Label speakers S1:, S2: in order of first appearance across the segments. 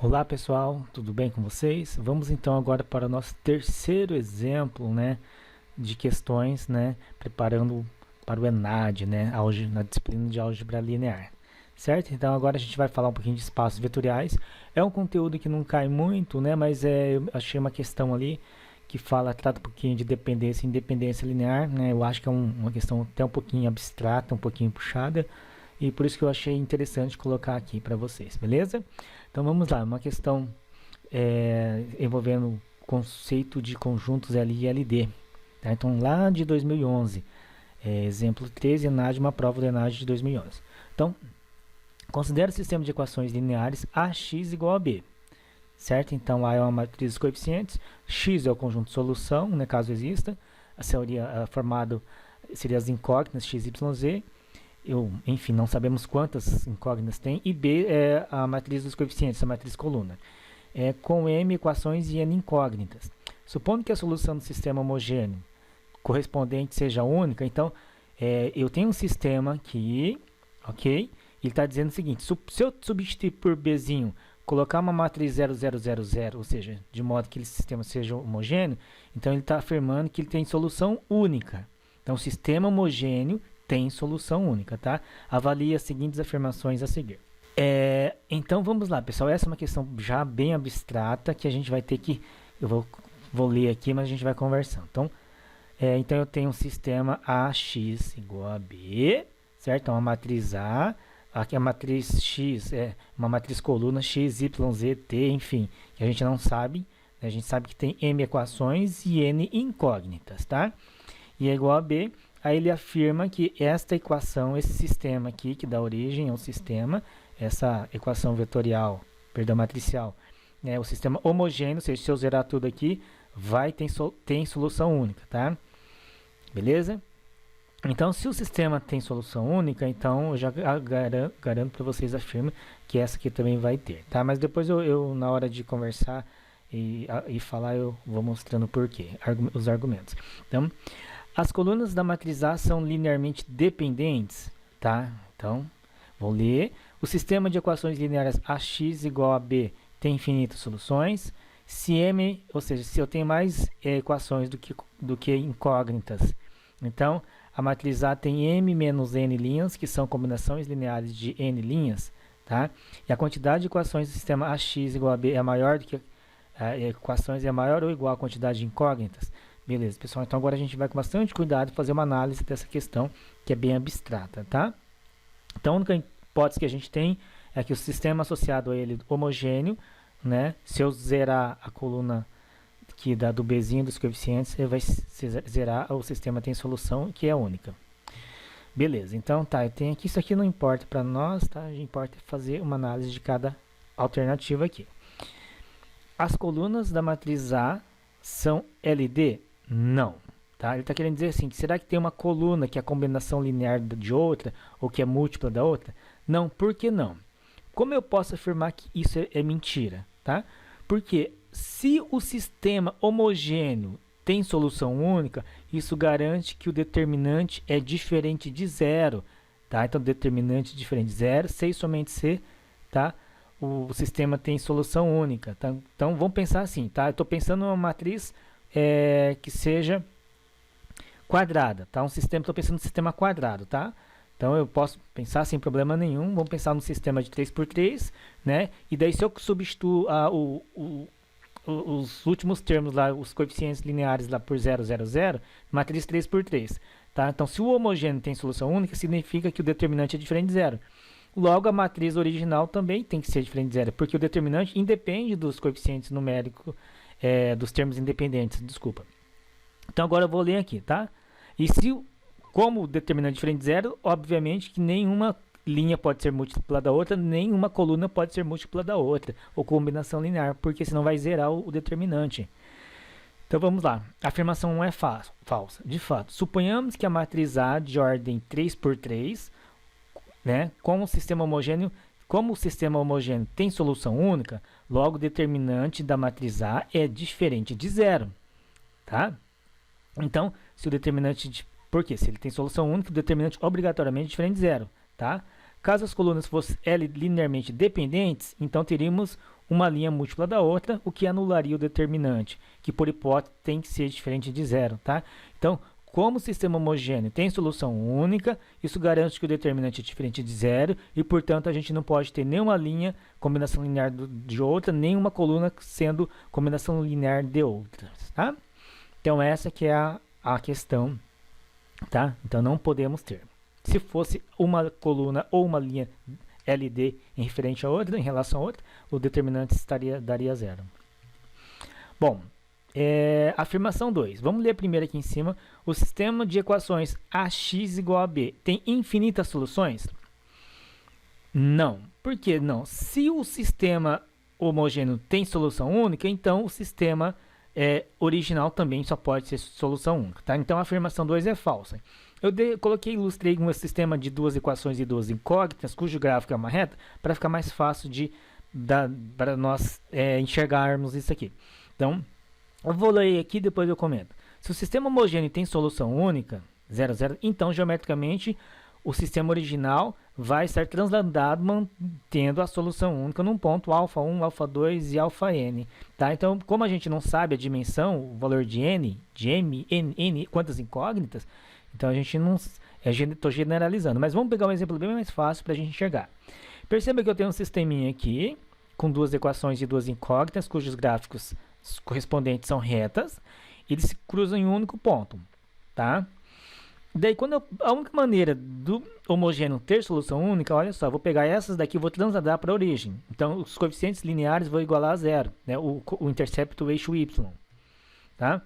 S1: Olá pessoal, tudo bem com vocês? Vamos então agora para o nosso terceiro exemplo, né, de questões, né, preparando para o ENAD, né, na disciplina de álgebra linear, certo? Então agora a gente vai falar um pouquinho de espaços vetoriais. É um conteúdo que não cai muito, né, mas eu achei uma questão ali que trata um pouquinho de dependência e independência linear, né? Eu acho que é uma questão até um pouquinho abstrata, um pouquinho puxada, e por isso que eu achei interessante colocar aqui para vocês, beleza? Então vamos lá, uma questão envolvendo o conceito de conjuntos L e LD. Tá? Então lá de 2011, exemplo 13, ENAD, uma prova do ENAD de 2011. Então, considera o sistema de equações lineares AX igual a B. Certo? Então A é uma matriz dos coeficientes, X é o conjunto de solução, né, caso exista, seria formado, seria as incógnitas X, Y, Z. Enfim, não sabemos quantas incógnitas tem, e B é a matriz dos coeficientes, a matriz coluna, com M equações e N incógnitas. Supondo que a solução do sistema homogêneo correspondente seja única, então eu tenho um sistema aqui, ok? Ele está dizendo o seguinte: se eu substituir por Bzinho, colocar uma matriz 0, 0, 0, 0, ou seja, de modo que esse sistema seja homogêneo, então ele está afirmando que ele tem solução única. Então, o sistema homogêneo tem solução única, tá? Avalie as seguintes afirmações a seguir. Então vamos lá, pessoal. Essa é uma questão já bem abstrata que a gente vai ter que... Eu vou ler aqui, mas a gente vai conversando. Então eu tenho um sistema AX igual a B, certo? Então a matriz A, aqui a matriz X é uma matriz coluna X, Y, Z, T, enfim, que a gente não sabe, né? A gente sabe que tem M equações e N incógnitas, tá? E é igual a B. Aí ele afirma que esta equação, esse sistema aqui, que dá origem ao sistema, essa equação vetorial, perdão, matricial, né, o sistema homogêneo, ou seja, se eu zerar tudo aqui, tem solução única, tá? Beleza? Então, se o sistema tem solução única, então eu já garanto para vocês, afirmo que essa aqui também vai ter, tá? Mas depois eu na hora de conversar e falar, eu vou mostrando por quê, os argumentos. Então, as colunas da matriz A são linearmente dependentes, tá? Então, vou ler. O sistema de equações lineares AX igual a B tem infinitas soluções. Se M, ou seja, se eu tenho mais equações do que incógnitas, então a matriz A tem M menos N linhas, que são combinações lineares de N linhas, tá? E a quantidade de equações do sistema AX igual a B é maior do que equações é maior ou igual à quantidade de incógnitas. Beleza, pessoal, então agora a gente vai com bastante cuidado fazer uma análise dessa questão que é bem abstrata, tá? Então a única hipótese que a gente tem é que o sistema associado a ele homogêneo, né? Se eu zerar a coluna aqui do Bzinho dos coeficientes, ele vai zerar, o sistema tem solução que é única. Beleza, então tá, eu tenho aqui, isso aqui não importa para nós, tá? Importa fazer uma análise de cada alternativa aqui. As colunas da matriz A são LD? Não, tá? Ele está querendo dizer assim, será que tem uma coluna que é a combinação linear de outra, ou que é múltipla da outra? Não, por que não? Como eu posso afirmar que isso é mentira, tá? Porque se o sistema homogêneo tem solução única, isso garante que o determinante é diferente de zero, tá? Então, determinante diferente de zero, C e somente C, tá? O sistema tem solução única, tá? Então, vamos pensar assim, tá? Eu estou pensando numa matriz que seja quadrada, tá? Estou pensando no sistema quadrado, tá? Então eu posso pensar sem problema nenhum. Vamos pensar no sistema de 3×3, né? E daí se eu substituo os últimos termos lá, os coeficientes lineares lá por 0, 0, 0, matriz 3×3, tá? Então se o homogêneo tem solução única, significa que o determinante é diferente de zero. Logo, a matriz original também tem que ser diferente de zero, porque o determinante independe dos coeficientes numéricos, dos termos independentes, desculpa. Então, agora eu vou ler aqui, tá? E como o determinante é diferente de zero, obviamente que nenhuma linha pode ser múltipla da outra, nenhuma coluna pode ser múltipla da outra, ou combinação linear, porque senão vai zerar o determinante. Então, vamos lá. A afirmação 1 é falsa. De fato, suponhamos que a matriz A de ordem 3×3, né, como o sistema homogêneo tem solução única, logo o determinante da matriz A é diferente de zero, tá? Então, se o determinante por quê? Se ele tem solução única, o determinante obrigatoriamente é diferente de zero, tá? Caso as colunas fossem L linearmente dependentes, então teríamos uma linha múltipla da outra, o que anularia o determinante, que por hipótese tem que ser diferente de zero, tá? Então, como o sistema homogêneo tem solução única, isso garante que o determinante é diferente de zero e, portanto, a gente não pode ter nenhuma linha combinação linear de outra, nem uma coluna sendo combinação linear de outras, tá? Então, essa que é a questão, tá? Então, não podemos ter. Se fosse uma coluna ou uma linha LD em referente a outra, em relação a outra, o determinante daria zero. Bom, afirmação 2. Vamos ler primeiro aqui em cima. O sistema de equações AX igual a B tem infinitas soluções? Não. Por que não? Se o sistema homogêneo tem solução única, então o sistema original também só pode ser solução única. Tá? Então a afirmação 2 é falsa. Eu ilustrei um sistema de duas equações e duas incógnitas, cujo gráfico é uma reta, para ficar mais fácil para nós enxergarmos isso aqui. Então, eu vou ler aqui e depois eu comento. Se o sistema homogêneo tem solução única, 0, 0, então, geometricamente, o sistema original vai estar transladado mantendo a solução única num ponto α1, α2 e αn. Tá? Então, como a gente não sabe a dimensão, o valor de n, de m, n, quantas incógnitas, então a gente não... Estou generalizando, mas vamos pegar um exemplo bem mais fácil para a gente enxergar. Perceba que eu tenho um sisteminha aqui, com duas equações e duas incógnitas, cujos gráficos correspondentes são retas, e eles se cruzam em um único ponto, tá? Daí, a única maneira do homogêneo ter solução única, olha só, vou pegar essas daqui e vou transladar para a origem. Então, os coeficientes lineares vão igualar a zero, né? O intercepto do eixo y, tá?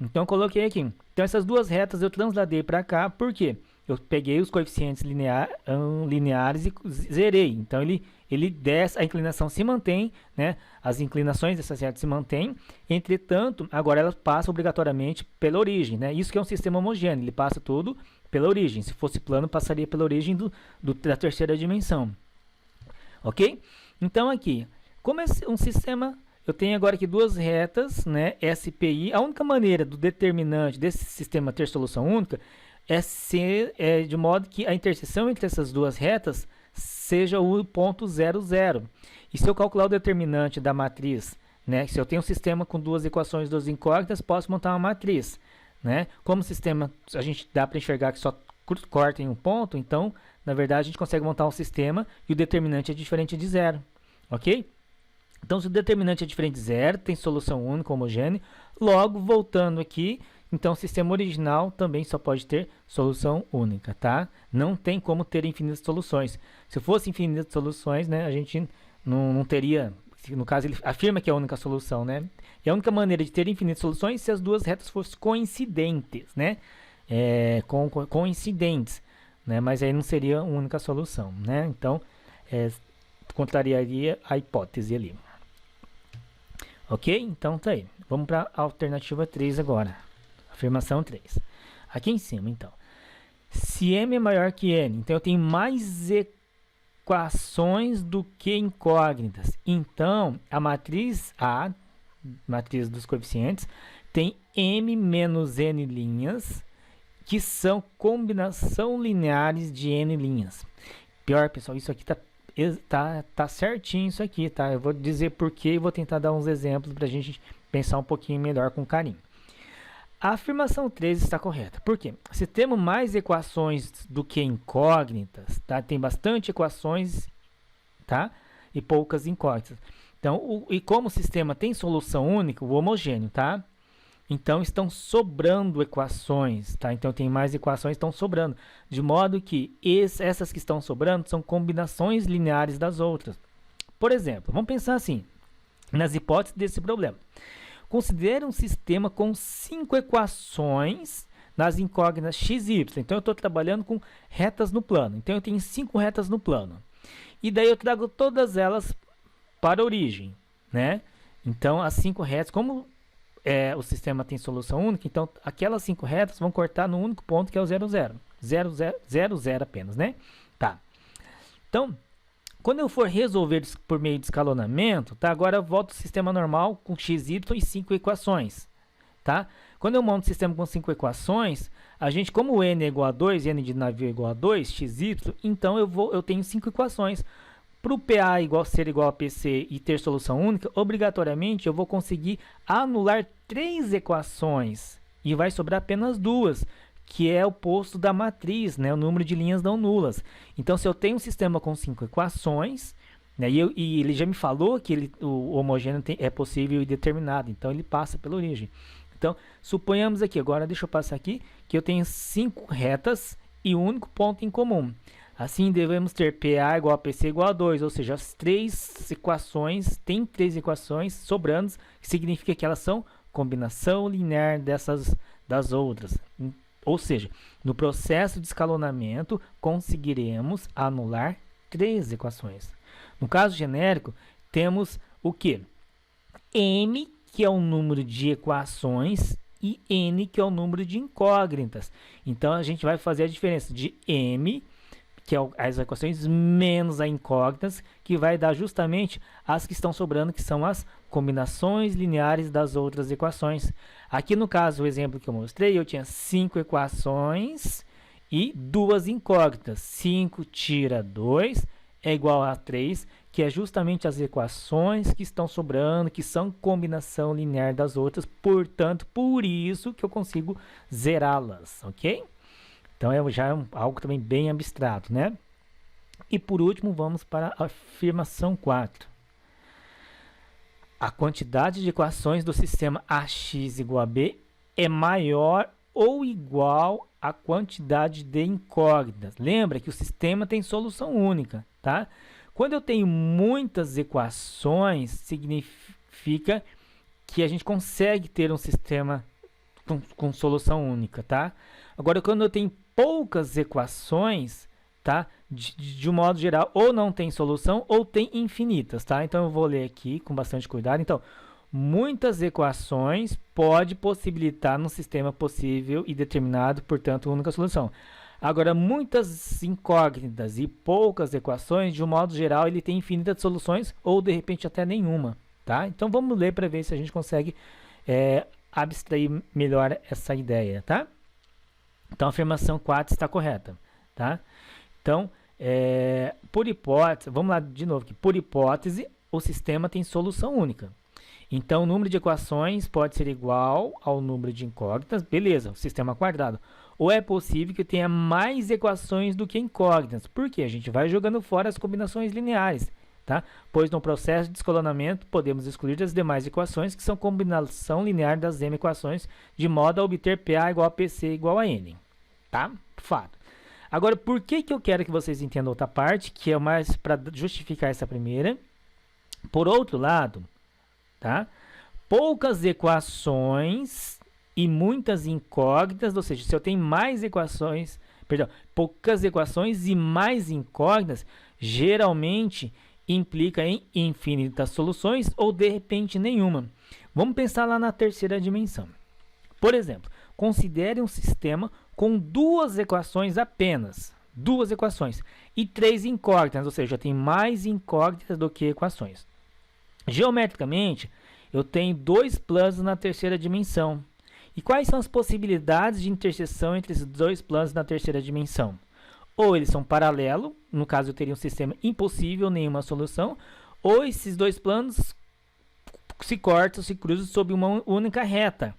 S1: Então, coloquei aqui. Então, essas duas retas eu transladei para cá, por quê? Eu peguei os coeficientes lineares e zerei. Então, ele desce, a inclinação se mantém, né? As inclinações dessas retas se mantêm. Entretanto, agora elas passam obrigatoriamente pela origem, né? Isso que é um sistema homogêneo, ele passa tudo pela origem. Se fosse plano, passaria pela origem da terceira dimensão. Ok? Então, aqui, como é um sistema... Eu tenho agora aqui duas retas, né, S e I. A única maneira do determinante desse sistema ter solução única é de modo que a interseção entre essas duas retas seja o ponto 0, 0. E se eu calcular o determinante da matriz, né, se eu tenho um sistema com duas equações, duas incógnitas, posso montar uma matriz. Né? Como o sistema, a gente dá para enxergar que só corta em um ponto, então, na verdade, a gente consegue montar um sistema e o determinante é diferente de zero. Ok? Então, se o determinante é diferente de zero, tem solução única, homogênea, logo, voltando aqui, então o sistema original também só pode ter solução única, tá? Não tem como ter infinitas soluções. Se fosse infinitas soluções, né, a gente não teria, no caso ele afirma que é a única solução, né? E a única maneira de ter infinitas soluções é se as duas retas fossem coincidentes, né? Coincidentes, né? Mas aí não seria a única solução, né? Então, contrariaria a hipótese ali. Ok? Então, tá aí. Vamos para a alternativa 3 agora. Afirmação 3. Aqui em cima, então. Se M é maior que N, então eu tenho mais equações do que incógnitas. Então, a matriz A, matriz dos coeficientes, tem M menos N linhas, que são combinação lineares de N linhas. Pior, pessoal, isso aqui tá certinho isso aqui, tá? Eu vou dizer porquê e vou tentar dar uns exemplos para a gente pensar um pouquinho melhor com carinho. A afirmação 3 está correta. Por quê? Se temos mais equações do que incógnitas, tá? Tem bastante equações, tá? E poucas incógnitas. Então, e como o sistema tem solução única, o homogêneo, tá? Então, estão sobrando equações, tá? Então, tem mais equações, estão sobrando. De modo que essas que estão sobrando são combinações lineares das outras. Por exemplo, vamos pensar assim, nas hipóteses desse problema. Considere um sistema com 5 equações nas incógnitas x e y. Então, eu estou trabalhando com retas no plano. Então, eu tenho 5 retas no plano. E daí, eu trago todas elas para a origem, né? Então, as 5 retas, como... o sistema tem solução única, então aquelas 5 retas vão cortar no único ponto que é o 0, 0. 0, 0, 0, 0 apenas, né? Tá. Então, quando eu for resolver por meio de escalonamento, tá? Agora eu volto ao sistema normal com x, y e 5 equações. tá? Quando eu monto um sistema com 5 equações, a gente, como o n é igual a 2, n de navio é igual a 2, x, y, então eu tenho 5 equações. Para o PA ser igual a PC e ter solução única, obrigatoriamente eu vou conseguir anular 3 equações e vai sobrar apenas 2, que é o posto da matriz, né, o número de linhas não nulas. Então, se eu tenho um sistema com 5 equações, né, e ele já me falou que o homogêneo é possível e determinado, então ele passa pela origem. Então, suponhamos aqui, agora deixa eu passar aqui, que eu tenho 5 retas e um único ponto em comum. Assim, devemos ter PA igual a PC igual a 2, ou seja, as 3 equações, tem 3 equações sobrando, que significa que elas são combinação linear das outras. Ou seja, no processo de escalonamento, conseguiremos anular 3 equações. No caso genérico, temos o que? M, que é o número de equações, e N, que é o número de incógnitas. Então, a gente vai fazer a diferença de M, que é as equações, menos as incógnitas, que vai dar justamente as que estão sobrando, que são as combinações lineares das outras equações. Aqui no caso, o exemplo que eu mostrei, eu tinha 5 equações e 2 incógnitas. 5 tira 2 é igual a 3, que é justamente as equações que estão sobrando, que são combinação linear das outras, portanto, por isso que eu consigo zerá-las, ok? Então, já é algo também bem abstrato, né? E por último, vamos para a afirmação 4. A quantidade de equações do sistema AX igual a B é maior ou igual à quantidade de incógnitas. Lembra que o sistema tem solução única, tá? Quando eu tenho muitas equações, significa que a gente consegue ter um sistema com solução única, tá? Agora, quando eu tenho poucas equações, tá? De um modo geral, ou não tem solução ou tem infinitas, tá? Então, eu vou ler aqui com bastante cuidado. Então, muitas equações pode possibilitar num sistema possível e determinado, portanto, única solução. Agora, muitas incógnitas e poucas equações, de um modo geral, ele tem infinitas soluções ou, de repente, até nenhuma, tá? Então, vamos ler para ver se a gente consegue abstrair melhor essa ideia, tá? Então, a afirmação 4 está correta, tá? Então, por hipótese, vamos lá de novo aqui. Por hipótese, o sistema tem solução única. Então, o número de equações pode ser igual ao número de incógnitas. Beleza, o sistema quadrado. Ou é possível que tenha mais equações do que incógnitas. Por quê? A gente vai jogando fora as combinações lineares, tá? Pois no processo de escalonamento, podemos excluir as demais equações, que são combinação linear das m equações, de modo a obter PA igual a PC igual a N. Tá? Fato. Agora, por que eu quero que vocês entendam outra parte, que é mais para justificar essa primeira? Por outro lado, tá? Poucas equações e muitas incógnitas, ou seja, se eu tenho mais equações, perdão, poucas equações e mais incógnitas, geralmente implica em infinitas soluções ou de repente nenhuma. Vamos pensar lá na terceira dimensão. Por exemplo, considere um sistema com 2 equações apenas, 2 equações e 3 incógnitas, ou seja, tem mais incógnitas do que equações. Geometricamente, eu tenho 2 planos na terceira dimensão. E quais são as possibilidades de interseção entre esses 2 planos na terceira dimensão? Ou eles são paralelos, no caso eu teria um sistema impossível, nenhuma solução, ou esses 2 planos se cortam, se cruzam sob uma única reta.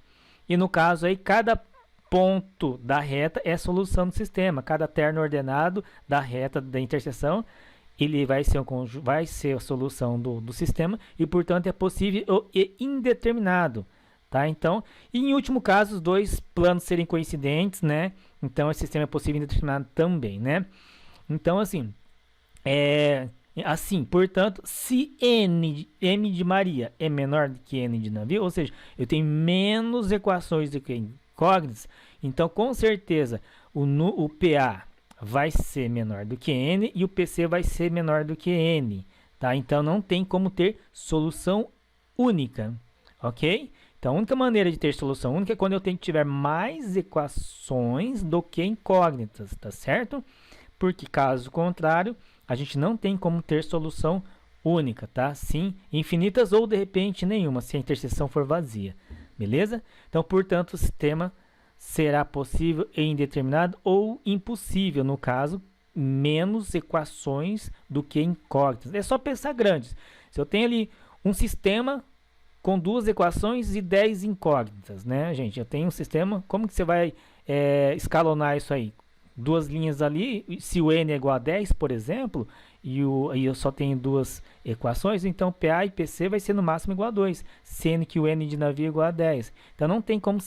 S1: E no caso aí, cada ponto da reta é a solução do sistema. Cada terno ordenado da reta da interseção, ele vai ser a solução do sistema e, portanto, é possível e indeterminado. Tá? Então, e em último caso, os 2 planos serem coincidentes, né? Então, esse sistema é possível e indeterminado também, né? Então, assim, portanto, se M de Maria é menor do que N de navio, ou seja, eu tenho menos equações do que incógnitas, então, com certeza, o PA vai ser menor do que N e o PC vai ser menor do que N, tá? Então, não tem como ter solução única, ok? Então, a única maneira de ter solução única é quando eu tiver mais equações do que incógnitas, tá certo? Porque, caso contrário, a gente não tem como ter solução única, tá? Sim, infinitas ou, de repente, nenhuma, se a interseção for vazia. beleza? Então, portanto, o sistema será possível e indeterminado ou impossível, no caso, menos equações do que incógnitas. É só pensar grandes. Se eu tenho ali um sistema com 2 equações e 10 incógnitas, né, gente? Eu tenho um sistema, como que você vai escalonar isso aí? 2 linhas ali, se o n é igual a 10, por exemplo, e eu só tenho 2 equações, então PA e PC vai ser no máximo igual a 2, sendo que o n de navio é igual a 10. Então não tem como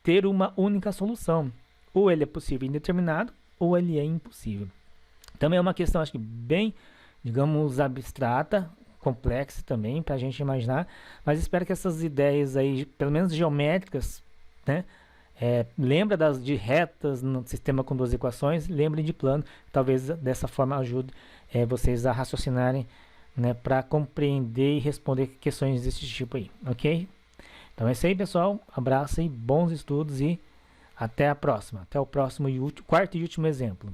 S1: ter uma única solução. Ou ele é possível indeterminado, ou ele é impossível. Também é uma questão, acho que bem, digamos, abstrata, complexa também, para a gente imaginar, mas espero que essas ideias aí, pelo menos geométricas, né, lembra de retas no sistema com 2 equações, lembrem de plano, talvez dessa forma ajude vocês a raciocinarem, né, para compreender e responder questões desse tipo aí, ok? Então é isso aí, pessoal, abraço e bons estudos e até a próxima, até o próximo quarto e último exemplo.